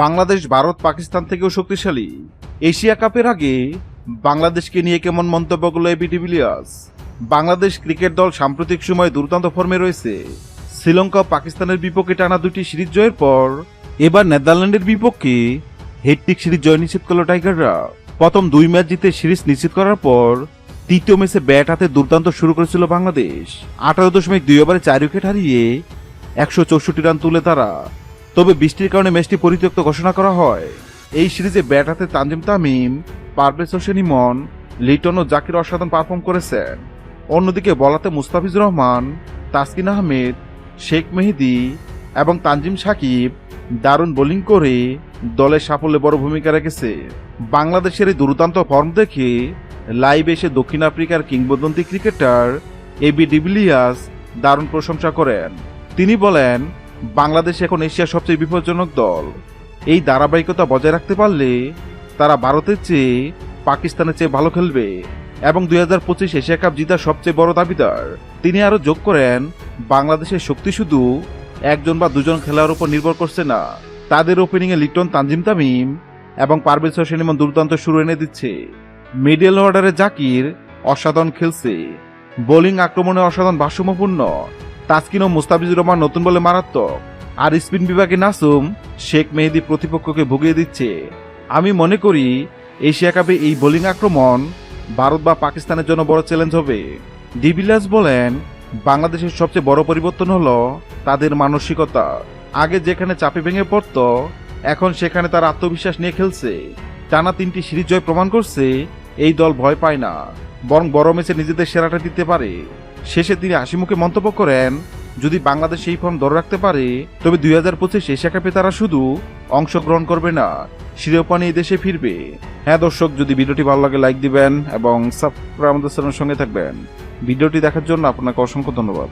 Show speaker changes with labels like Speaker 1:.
Speaker 1: বাংলাদেশ ভারত পাকিস্তান থেকেও শক্তিশালী। এশিয়া কাপের আগে বাংলাদেশকে নিয়ে কেমন মন্তব্য করল এবি ডিভিলিয়ার্স। বাংলাদেশ ক্রিকেট দল সাম্প্রতিক সময়ে দুর্দান্ত ফর্মে রয়েছে। শ্রীলঙ্কা ও পাকিস্তানের বিপক্ষে টানা 2টি সিরিজ জয়ের পর এবার নেদারল্যান্ডের বিপক্ষে হ্যাটট্রিক সিরিজ জয় নিশ্চিত করল টাইগাররা। প্রথম 2 ম্যাচ জিতে সিরিজ নিশ্চিত করার পর তৃতীয় ম্যাচে ব্যাট হাতে দুর্দান্ত শুরু করেছিল বাংলাদেশ। 18.2 ওভারে 4 উইকেট হারিয়ে 164 রান তুলে তারা। তবে বৃষ্টির কারণে ম্যাচটি পরিত্যক্ত ঘোষণা করা হয়। এই সিরিজে ব্যাট হাতে তানজিম তামিম, পারভেজ হোসেন ইমন, লিটন ও জাকির অসাধারণ পারফর্ম করেছেন। অন্যদিকে বলাতে মুস্তাফিজুর রহমান, তাসকিন আহমেদ, শেখ মেহেদী এবং তানজিম সাকিব দারুণ বোলিং করে দলের সাফল্যে বড় ভূমিকা রেখেছে। বাংলাদেশের এই দুর্দান্ত ফর্ম দেখে লাইভে এসে দক্ষিণ আফ্রিকার কিংবদন্তি ক্রিকেটার এবি ডিভিলিয়ার্স দারুণ প্রশংসা করেন। তিনি বলেন, বাংলাদেশ এখন এশিয়ার সবচেয়ে বিপজ্জনক দল। এই ধারাবাহিকতা বজায় রাখতে পারলে তারা ভারতের চেয়ে পাকিস্তানের চেয়ে ভালো খেলবে এবং 2025 এশিয়া কাপ জিতার সবচেয়ে বড় দাবিদার। তিনি আরো যোগ করেন, বাংলাদেশের শক্তি শুধু একজন বা দুজন খেলোয়াড়ের উপর নির্ভর করছে না, তাদের ওপেনিংয়ে লিটন, তানজিম তামিম এবং পারভেজ হোসেন ইমন দুর্দান্ত শুরু এনে দিচ্ছে। মিডল অর্ডারে জাকির অসাধারণ খেলছে। বোলিং আক্রমণে অসাধারণ ভারসাম্যপূর্ণ। তাসকিন ও মুস্তাফিজুর রহমান নতুন বলে মারাত্মক। আর স্পিন বিভাগে নাসুম, শেখ মেহেদী প্রতিপক্ষকে ভুগিয়ে দিচ্ছে। আমি মনে করি এশিয়া কাপে এই বোলিং আক্রমণ ভারত বা পাকিস্তানের জন্য বড় চ্যালেঞ্জ হবে। ডিভিলিয়ার্স বলেন, বাংলাদেশের সবচেয়ে বড় পরিবর্তন হলো তাদের মানসিকতা। আগে যেখানে চাপে ভেঙে পড়তো, এখন সেখানে তার আত্মবিশ্বাস নিয়ে খেলছে। টানা 3টি সিরিজ জয় প্রমাণ করছে এই দল ভয় পায় না, বরং বড় ম্যাচে নিজেদের সেরাটা দিতে পারে। শেষে তিনি হাসিমুখে মন্তব্য করেন, যদি বাংলাদেশ এই ফর্ম ধরে রাখতে পারে তবে 2025 এশিয়া কাপে তারা শুধু অংশগ্রহণ করবে না, শিরোপা নিয়ে দেশে ফিরবে। হ্যাঁ দর্শক, যদি ভিডিওটি ভালো লাগে লাইক দিবেন এবং সাবস্ক্রাইব আমাদের চ্যানেলের সঙ্গে থাকবেন। ভিডিওটি দেখার জন্য আপনাকে অসংখ্য ধন্যবাদ।